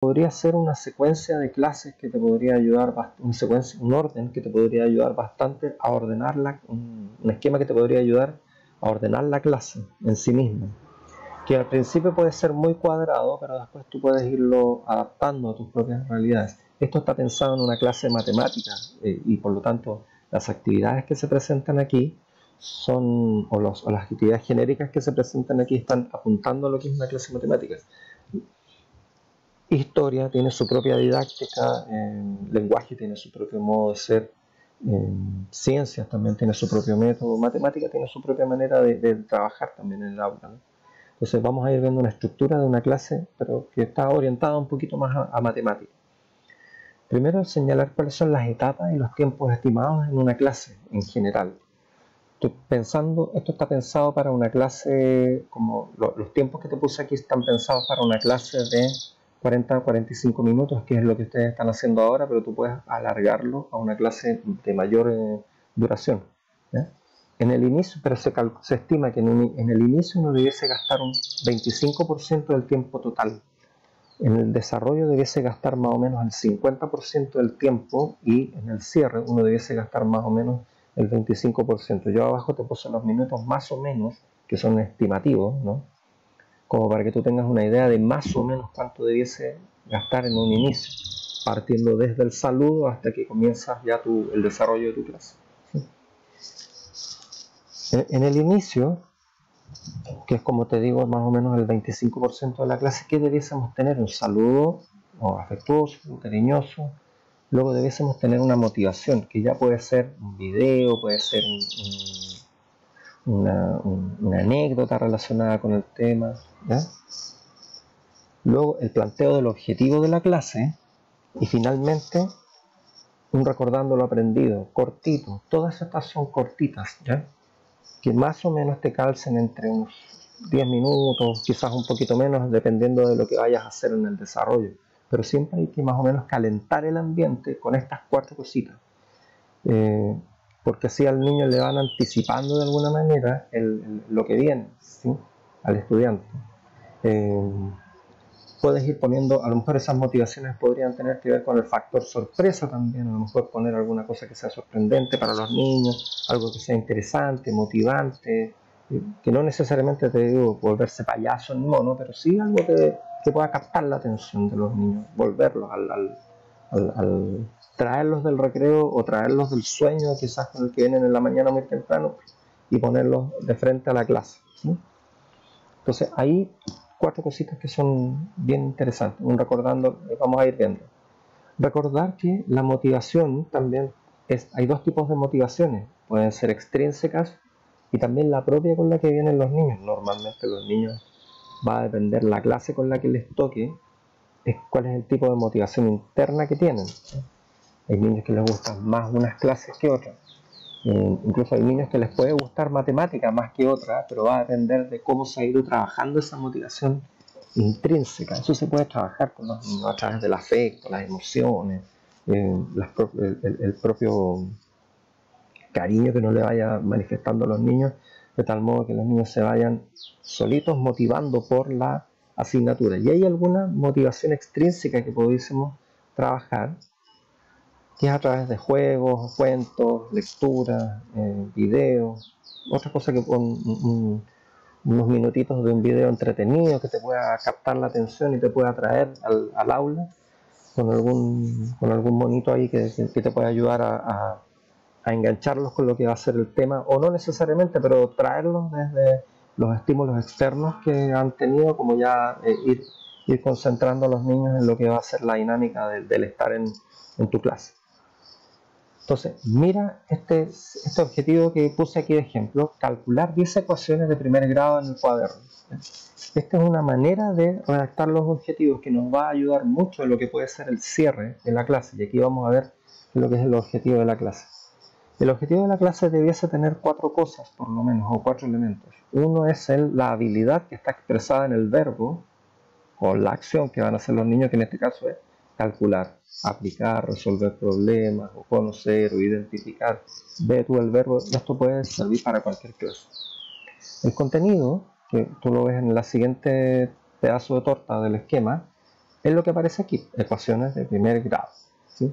podría ser una secuencia de clases que te podría ayudar, un orden que te podría ayudar bastante a ordenarla, un esquema que te podría ayudar a ordenar la clase en sí misma, que al principio puede ser muy cuadrado, pero después tú puedes irlo adaptando a tus propias realidades. Esto está pensado en una clase de matemáticas y por lo tanto las actividades que se presentan aquí son, o las actividades genéricas que se presentan aquí están apuntando a lo que es una clase de matemáticas. Historia tiene su propia didáctica, lenguaje tiene su propio modo de ser, ciencias también tiene su propio método, matemática tiene su propia manera de trabajar también en el aula, ¿no? Entonces vamos a ir viendo una estructura de una clase, pero que está orientada un poquito más a matemática. Primero, señalar cuáles son las etapas y los tiempos estimados en una clase en general. Esto está pensado para una clase, como los tiempos que te puse aquí están pensados para una clase de 40 a 45 minutos, que es lo que ustedes están haciendo ahora, pero tú puedes alargarlo a una clase de mayor duración, ¿ya? En el inicio, pero se estima que en el inicio uno debiese gastar un 25% del tiempo total. En el desarrollo debiese gastar más o menos el 50% del tiempo y en el cierre uno debiese gastar más o menos el 25%. Yo abajo te puse los minutos más o menos, que son estimativos, ¿no? Como para que tú tengas una idea de más o menos cuánto debiese gastar en un inicio, partiendo desde el saludo hasta que comienzas ya el desarrollo de tu clase. En el inicio, que es como te digo más o menos el 25% de la clase, ¿qué debiésemos tener? Un saludo afectuoso, cariñoso. Luego debiésemos tener una motivación, que ya puede ser un video, puede ser una anécdota relacionada con el tema, ¿ya? Luego el planteo del objetivo de la clase y finalmente un recordando lo aprendido, cortito. Todas estas son cortitas, ¿ya? Que más o menos te calcen entre unos 10 minutos, quizás un poquito menos, dependiendo de lo que vayas a hacer en el desarrollo. Pero siempre hay que más o menos calentar el ambiente con estas 4 cositas. Porque así al niño le van anticipando de alguna manera lo que viene, ¿sí? Al estudiante. Puedes ir poniendo, a lo mejor esas motivaciones podrían tener que ver con el factor sorpresa también, a lo mejor poner alguna cosa que sea sorprendente para los niños, algo que sea interesante, motivante, que no necesariamente te digo volverse payaso ni mono, pero sí algo que pueda captar la atención de los niños, volverlos al traerlos del recreo o traerlos del sueño quizás con el que vienen en la mañana muy temprano y ponerlos de frente a la clase, ¿sí? Entonces ahí 4 cositas que son bien interesantes, vamos a ir viendo. Recordar que la motivación también hay 2 tipos de motivaciones, pueden ser extrínsecas y también la propia con la que vienen los niños. Normalmente los niños va a depender la clase con la que les toque, es cuál es el tipo de motivación interna que tienen. Hay niños que les gustan más unas clases que otras. Incluso hay niños que les puede gustar matemática más que otra, pero va a depender de cómo se ha ido trabajando esa motivación intrínseca. Eso se puede trabajar con los niños a través del afecto, las emociones, el propio cariño que no le vaya manifestando a los niños, de tal modo que los niños se vayan solitos motivando por la asignatura. Y hay alguna motivación extrínseca que pudiésemos trabajar, que es a través de juegos, cuentos, lecturas, videos, otra cosa que unos minutitos de un video entretenido que te pueda captar la atención y te pueda atraer al aula, con algún monito ahí que te pueda ayudar a engancharlos con lo que va a ser el tema, o no necesariamente, pero traerlos desde los estímulos externos que han tenido, como ya ir concentrando a los niños en lo que va a ser la dinámica del estar en tu clase. Entonces, mira este objetivo que puse aquí de ejemplo, calcular 10 ecuaciones de primer grado en el cuaderno. Esta es una manera de redactar los objetivos que nos va a ayudar mucho en lo que puede ser el cierre de la clase. Y aquí vamos a ver lo que es el objetivo de la clase. El objetivo de la clase debiese tener 4 cosas, por lo menos, o 4 elementos. Uno es la habilidad que está expresada en el verbo, o la acción que van a hacer los niños, que en este caso es calcular, aplicar, resolver problemas, o conocer, o identificar. Ve tú el verbo, esto puede servir para cualquier clase. El contenido, que tú lo ves en el siguiente pedazo de torta del esquema, es lo que aparece aquí, ecuaciones de primer grado, ¿sí?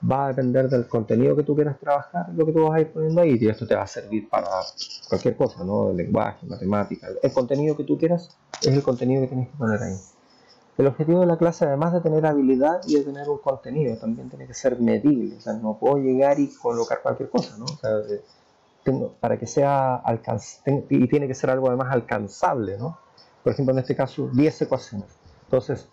Va a depender del contenido que tú quieras trabajar, lo que tú vas a ir poniendo ahí, y esto te va a servir para cualquier cosa, ¿no? Lenguaje, matemática, el contenido que tú quieras es el contenido que tienes que poner ahí. El objetivo de la clase, además de tener habilidad y de tener un contenido, también tiene que ser medible. O sea, no puedo llegar y colocar cualquier cosa, ¿no? O sea, para que sea alcanzable, y tiene que ser algo además alcanzable, ¿no? Por ejemplo, en este caso, 10 ecuaciones. Entonces,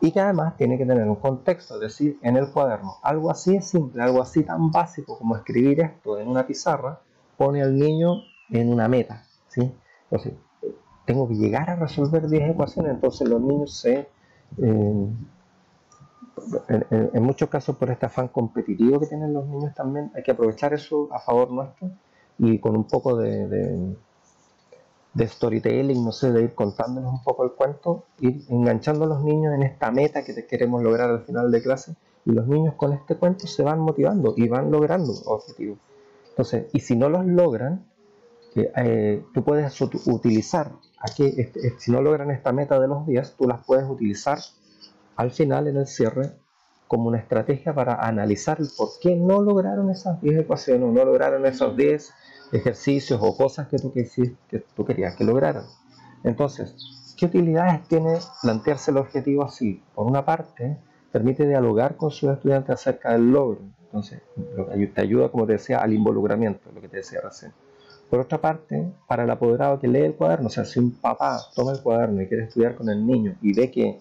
y que además tiene que tener un contexto, es decir, en el cuaderno. Algo así es simple, algo así tan básico como escribir esto en una pizarra, pone al niño en una meta, ¿sí? Entonces, tengo que llegar a resolver 10 ecuaciones, entonces los niños en muchos casos por este afán competitivo que tienen los niños también, hay que aprovechar eso a favor nuestro y con un poco de storytelling, no sé, de ir contándoles un poco el cuento, ir enganchando a los niños en esta meta que queremos lograr al final de clase, y los niños con este cuento se van motivando y van logrando objetivos. Entonces, y si no los logran, tú puedes utilizar, aquí, si no logran esta meta de los días, tú las puedes utilizar al final en el cierre como una estrategia para analizar el por qué no lograron esas 10 ecuaciones o no lograron esos 10 ejercicios o cosas que tú querías que lograran. Entonces, ¿qué utilidades tiene plantearse el objetivo así? Por una parte, permite dialogar con sus estudiantes acerca del logro. Entonces, te ayuda, como te decía, al involucramiento, lo que te decía recién. Por otra parte, para el apoderado que lee el cuaderno, o sea, si un papá toma el cuaderno y quiere estudiar con el niño y ve que,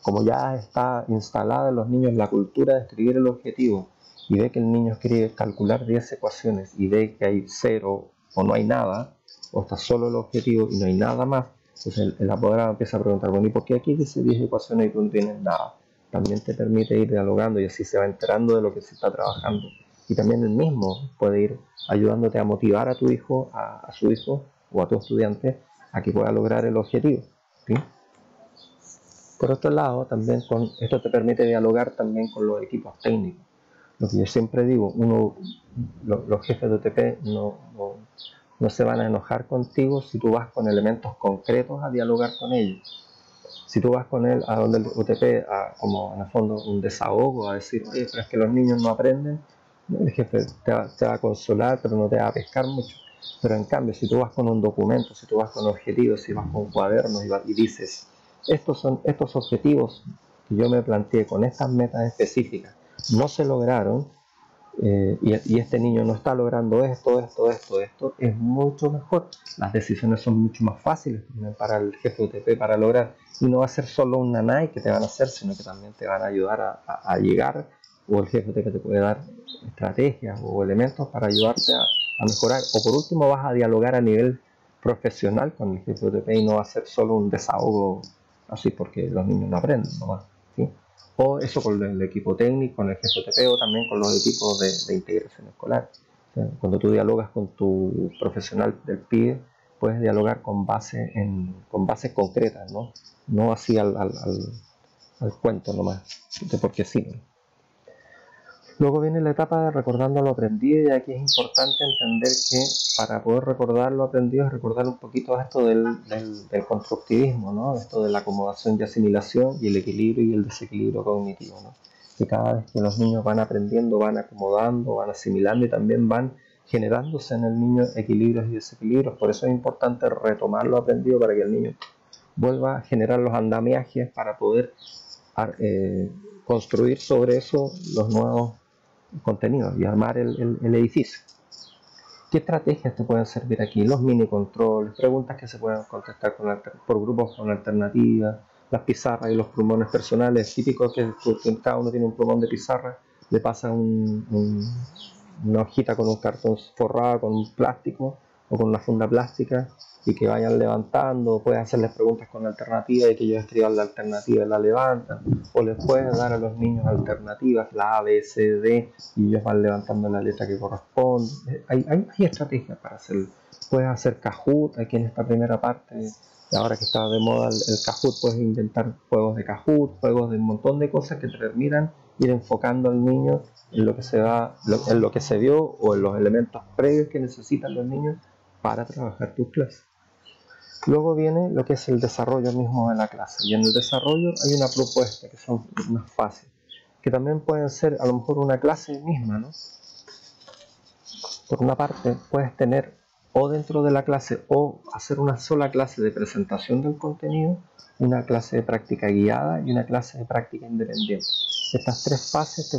como ya está instalada en los niños la cultura de escribir el objetivo, y ve que el niño quiere calcular 10 ecuaciones y ve que hay cero o no hay nada, o está solo el objetivo y no hay nada más, entonces el apoderado empieza a preguntar, bueno, ¿y por qué aquí dice 10 ecuaciones y tú no tienes nada? También te permite ir dialogando y así se va enterando de lo que se está trabajando. Y también el mismo puede ir ayudándote a motivar a tu hijo, a su hijo o a tu estudiante a que pueda lograr el objetivo, ¿sí? Por otro lado, también esto te permite dialogar también con los equipos técnicos. Lo que yo siempre digo, los jefes de UTP no se van a enojar contigo si tú vas con elementos concretos a dialogar con ellos. Si tú vas con él a donde el UTP, como en el fondo un desahogo, a decir, oye, pero es que los niños no aprenden, el jefe te va a consolar, pero no te va a pescar mucho. Pero en cambio, si tú vas con un documento, si tú vas con objetivos, si vas con cuadernos y dices, estos objetivos que yo me planteé con estas metas específicas, no se lograron, y este niño no está logrando esto, es mucho mejor. Las decisiones son mucho más fáciles para el jefe UTP para lograr, y no va a ser solo un nanay que te van a hacer, sino que también te van a ayudar a llegar, o el jefe UTP te puede dar estrategias o elementos para ayudarte a mejorar, o por último vas a dialogar a nivel profesional con el jefe UTP y no va a ser solo un desahogo así porque los niños no aprenden, ¿no? ¿Sí? O eso con el equipo técnico, con el jefe TP o también con los equipos de integración escolar. O sea, cuando tú dialogas con tu profesional del PIE, puedes dialogar con bases concretas, ¿no? No así al cuento nomás, de porque sí. Luego viene la etapa de recordando lo aprendido, y aquí es importante entender que para poder recordar lo aprendido es recordar un poquito esto del constructivismo, ¿no? Esto de la acomodación y asimilación y el equilibrio y el desequilibrio cognitivo, ¿no? Que cada vez que los niños van aprendiendo, van acomodando, van asimilando y también van generándose en el niño equilibrios y desequilibrios. Por eso es importante retomar lo aprendido para que el niño vuelva a generar los andamiajes para poder construir sobre eso los nuevos contenidos y armar el edificio. ¿Qué estrategias te pueden servir aquí? Los mini controles, preguntas que se pueden contestar por grupos con alternativas, las pizarras y los plumones personales, típicos que cada uno tiene un plumón de pizarra, le pasa una hojita con un cartón forrado con un plástico o con una funda plástica, y que vayan levantando, puedes hacerles preguntas con alternativas y que ellos escriban la alternativa y la levantan, o les puedes dar a los niños alternativas, la A, B, C, D, y ellos van levantando la letra que corresponde. Hay estrategias para hacerlo. Puedes hacer Kahoot, aquí en esta primera parte, ahora que está de moda el Kahoot, puedes inventar juegos de Kahoot, juegos de un montón de cosas que te permitan ir enfocando al niño en lo que en lo que se vio o en los elementos previos que necesitan los niños para trabajar tus clases. Luego viene lo que es el desarrollo mismo de la clase, y en el desarrollo hay una propuesta, que son unas fases, que también pueden ser a lo mejor una clase misma, ¿no? Por una parte, puedes tener o dentro de la clase o hacer una sola clase de presentación del contenido, una clase de práctica guiada y una clase de práctica independiente. Estas tres fases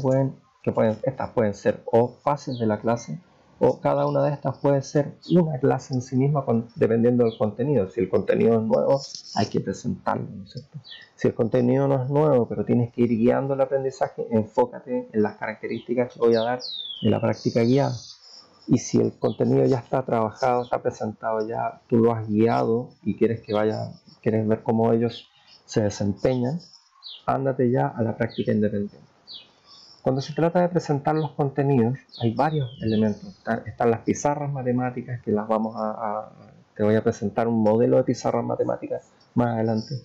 estas pueden ser o fases de la clase, o cada una de estas puede ser una clase en sí misma dependiendo del contenido. Si el contenido es nuevo, hay que presentarlo, ¿no es cierto? Si el contenido no es nuevo, pero tienes que ir guiando el aprendizaje, enfócate en las características que voy a dar en la práctica guiada. Y si el contenido ya está trabajado, está presentado, ya tú lo has guiado y quieres ver cómo ellos se desempeñan, ándate ya a la práctica independiente. Cuando se trata de presentar los contenidos, hay varios elementos. Están las pizarras matemáticas, que te voy a presentar un modelo de pizarras matemáticas más adelante.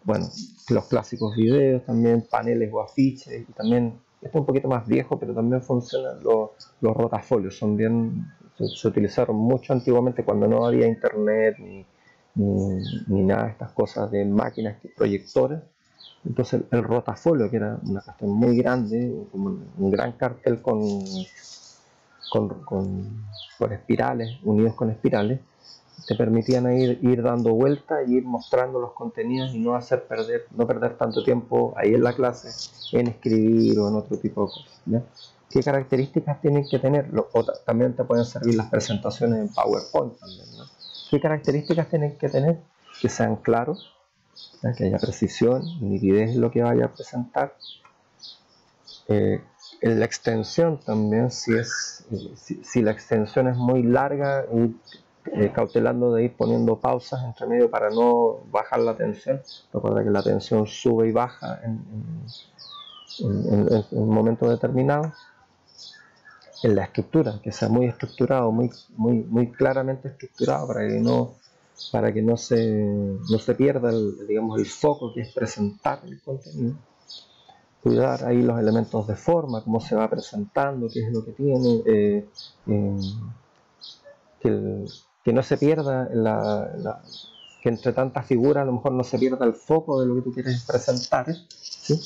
Bueno, los clásicos videos, también paneles o afiches, y también, esto es un poquito más viejo, pero también funcionan los rotafolios. Se utilizaron mucho antiguamente cuando no había internet ni nada de estas cosas de máquinas, proyectores. Entonces el rotafolio, que era una cuestión muy grande, como un gran cartel con espirales, unidos con espirales, te permitían ir dando vueltas y ir mostrando los contenidos y no perder tanto tiempo ahí en la clase en escribir o en otro tipo de cosas, ¿ya? ¿Qué características tienen que tener? También te pueden servir las presentaciones en PowerPoint también, ¿no? ¿Qué características tienen que tener? Que sean claros, ¿ya? Que haya precisión y nitidez en lo que vaya a presentar. En la extensión también, si la extensión es muy larga, cautelando de ir poniendo pausas entre medio para no bajar la tensión. Recuerda que la tensión sube y baja en un momento determinado. En la estructura, que sea muy estructurado, muy claramente estructurado, para que no se pierda el foco, que es presentar el contenido. Cuidar ahí los elementos de forma, cómo se va presentando, qué es lo que tiene, que no se pierda que entre tantas figuras a lo mejor no se pierda el foco de lo que tú quieres presentar, ¿sí?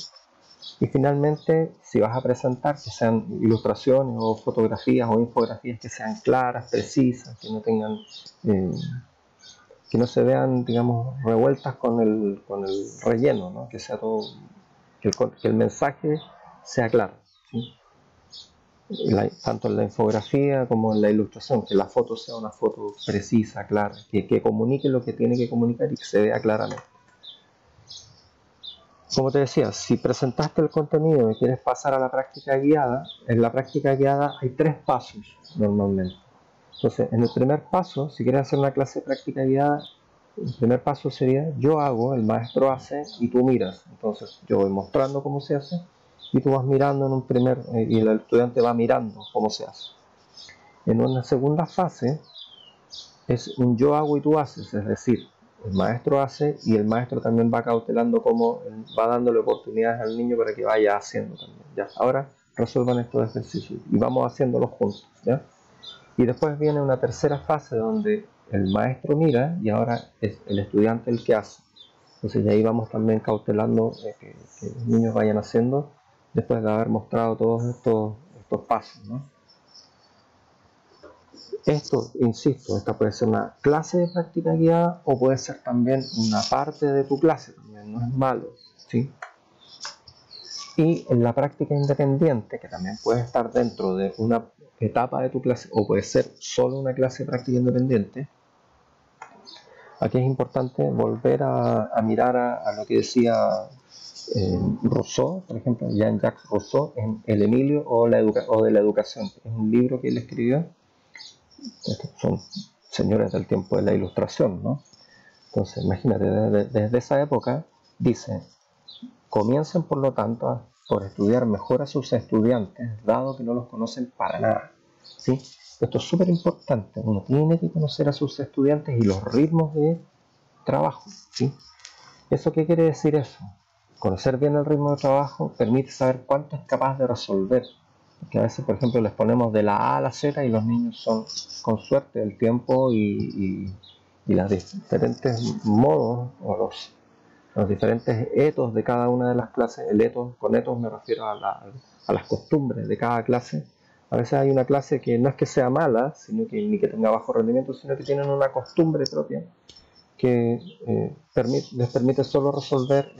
Y finalmente, si vas a presentar, que sean ilustraciones o fotografías o infografías que sean claras, precisas, que no tengan, que no se vean, digamos, revueltas con el relleno, ¿no? Que sea todo, que el mensaje sea claro, ¿sí? Tanto en la infografía como en la ilustración, que la foto sea una foto precisa, clara, que comunique lo que tiene que comunicar y que se vea claramente. Como te decía, si presentaste el contenido y quieres pasar a la práctica guiada, en la práctica guiada hay 3 pasos normalmente. Entonces, en el primer paso, si quieres hacer una clase de práctica guiada, el primer paso sería: yo hago, el maestro hace y tú miras. Entonces, yo voy mostrando cómo se hace y tú vas mirando y el estudiante va mirando cómo se hace. En una segunda fase es un yo hago y tú haces, es decir, el maestro hace y el maestro también va cautelando cómo va dándole oportunidades al niño para que vaya haciendo también. ¿Ya? Ahora resuelvan estos ejercicios y vamos haciéndolos juntos, ¿ya? Y después viene una tercera fase donde el maestro mira y ahora es el estudiante el que hace. Entonces ya ahí vamos también cautelando que los niños vayan haciendo después de haber mostrado todos estos pasos, ¿no? Esto, insisto, esta puede ser una clase de práctica guiada o puede ser también una parte de tu clase, también no es malo, ¿sí? Y en la práctica independiente, que también puede estar dentro de una etapa de tu clase o puede ser solo una clase de práctica independiente, aquí es importante volver a mirar a lo que decía Rousseau, por ejemplo, Jean-Jacques Rousseau, en El Emilio o de la educación. Es un libro que él escribió. Estos son señores del tiempo de la Ilustración, ¿no? Entonces, imagínate, desde esa época dice: comiencen por lo tanto por estudiar mejor a sus estudiantes, dado que no los conocen para nada, ¿sí? Esto es súper importante. Uno tiene que conocer a sus estudiantes y los ritmos de trabajo, ¿sí? ¿Eso qué quiere decir eso? Conocer bien el ritmo de trabajo permite saber cuánto es capaz de resolver. Porque a veces, por ejemplo, les ponemos de la A a la Z y los niños son, con suerte, el tiempo y y los diferentes modos o los diferentes etos de cada una de las clases. El etos, con etos me refiero a las costumbres de cada clase. A veces hay una clase que no es que sea mala, sino que ni que tenga bajo rendimiento, sino que tienen una costumbre propia que les permite solo resolver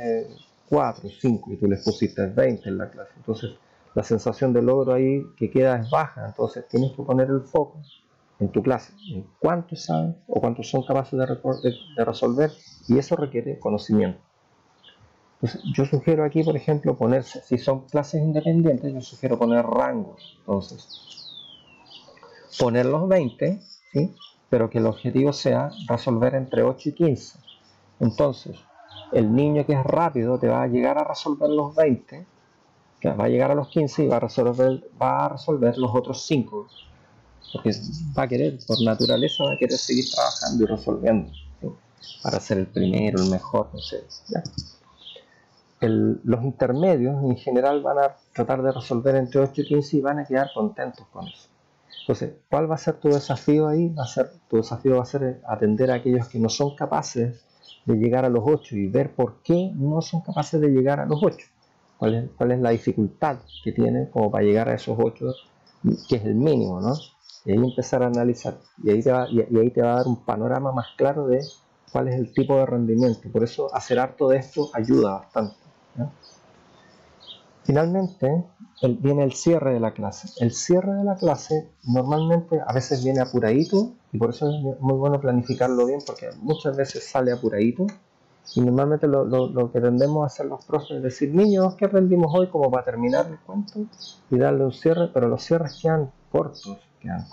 4, 5 y tú les pusiste 20 en la clase. Entonces la sensación de logro ahí que queda es baja. Entonces tienes que poner el foco en tu clase, en cuántos saben o cuántos son capaces de resolver, y eso requiere conocimiento. Entonces, yo sugiero aquí, por ejemplo, ponerse, si son clases independientes, yo sugiero poner rangos. Entonces, poner los 20, ¿sí? Pero que el objetivo sea resolver entre 8 y 15. Entonces, el niño que es rápido te va a llegar a resolver los 20, que va a llegar a los 15 y va a resolver los otros 5. Porque va a querer, por naturaleza, va a querer seguir trabajando y resolviendo, ¿sí? Para ser el primero, el mejor, no sé, ¿ya? Los intermedios en general van a tratar de resolver entre 8 y 15 y van a quedar contentos con eso. Entonces, ¿cuál va a ser tu desafío ahí? Tu desafío va a ser atender a aquellos que no son capaces de llegar a los 8 y ver por qué no son capaces de llegar a los 8. ¿Cuál es la dificultad que tienen como para llegar a esos 8, que es el mínimo, ¿no? Y ahí empezar a analizar. Y ahí te va a dar un panorama más claro de cuál es el tipo de rendimiento. Por eso hacer harto de esto ayuda bastante, ¿no? Finalmente viene el cierre de la clase. El cierre de la clase normalmente a veces viene apuradito, y por eso es muy bueno planificarlo bien, porque muchas veces sale apuradito, y normalmente lo que tendemos a hacer los profes es decir: niños, ¿qué aprendimos hoy? Como para terminar el cuento y darle un cierre, pero los cierres quedan cortos, quedan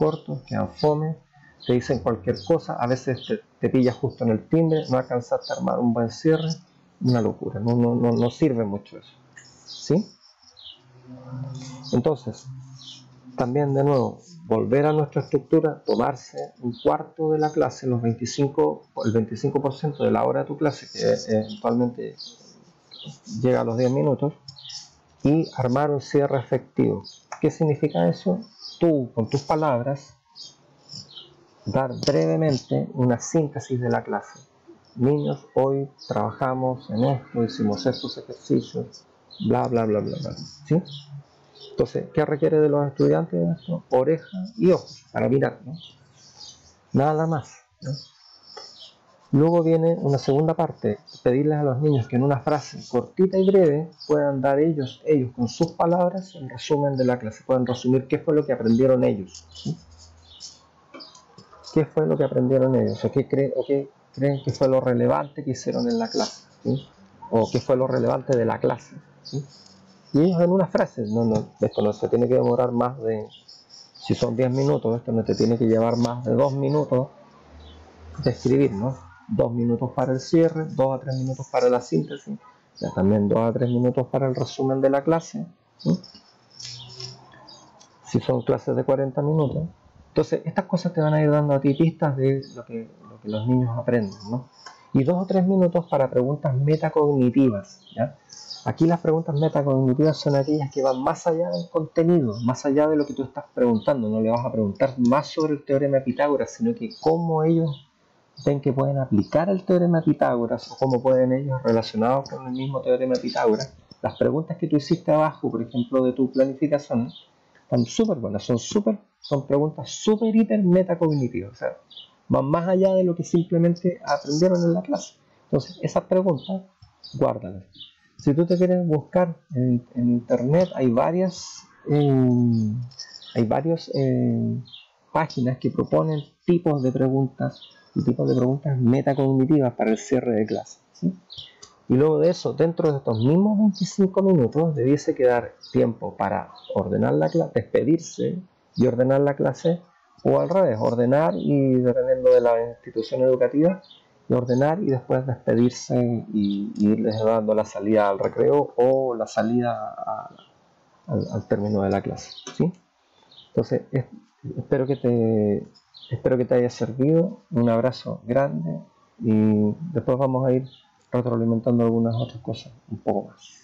fome, te dicen cualquier cosa, a veces te pillas justo en el timbre, no alcanzaste a armar un buen cierre, una locura, no sirve mucho eso, ¿sí? Entonces, también de nuevo, volver a nuestra estructura, tomarse un cuarto de la clase, el 25% de la hora de tu clase, que eventualmente llega a los 10 minutos, y armar un cierre efectivo. ¿Qué significa eso? Tú, con tus palabras, dar brevemente una síntesis de la clase. Niños, hoy trabajamos en esto, hicimos estos ejercicios, bla, bla, bla, bla, bla, ¿sí? Entonces, ¿qué requiere de los estudiantes de esto? Oreja y ojos para mirar, ¿no? Nada más, ¿no? Luego viene una segunda parte, pedirles a los niños que en una frase cortita y breve puedan dar ellos con sus palabras el resumen de la clase, puedan resumir qué fue lo que aprendieron ellos, ¿sí? ¿Qué fue lo que aprendieron ellos? ¿O qué creen que fue lo relevante que hicieron en la clase, ¿sí? ¿O qué fue lo relevante de la clase, ¿sí? Y ellos en una frase, esto no se tiene que demorar más de, si son 10 minutos, esto no te tiene que llevar más de 2 minutos de escribir, ¿no? 2 minutos para el cierre, 2 a 3 minutos para la síntesis, ya también 2 a 3 minutos para el resumen de la clase, ¿sí? Si son clases de 40 minutos. Entonces, estas cosas te van a ir dando a ti pistas de lo que los niños aprenden, ¿no? Y 2 o 3 minutos para preguntas metacognitivas, ¿ya? Aquí las preguntas metacognitivas son aquellas que van más allá del contenido, más allá de lo que tú estás preguntando. No le vas a preguntar más sobre el teorema de Pitágoras, sino que cómo ellos ven que pueden aplicar el teorema de Pitágoras, o cómo pueden ellos, relacionados con el mismo teorema de Pitágoras, las preguntas que tú hiciste abajo, por ejemplo, de tu planificación, están súper buenas, son preguntas súper hiper metacognitivas, o sea, van más allá de lo que simplemente aprendieron en la clase. Entonces, esas preguntas, guárdalas. Si tú te quieres buscar en internet, hay varias páginas que proponen tipos de preguntas y tipos de preguntas metacognitivas para el cierre de clase, ¿sí? Y luego de eso, dentro de estos mismos 25 minutos, debiese quedar tiempo para ordenar la clase, despedirse y ordenar la clase, o al revés, ordenar y, dependiendo de la institución educativa, y ordenar y después despedirse y irles dando la salida al recreo o la salida al término de la clase, ¿sí? Entonces, espero que te haya servido. Un abrazo grande y después vamos a ir retroalimentando algunas otras cosas un poco más.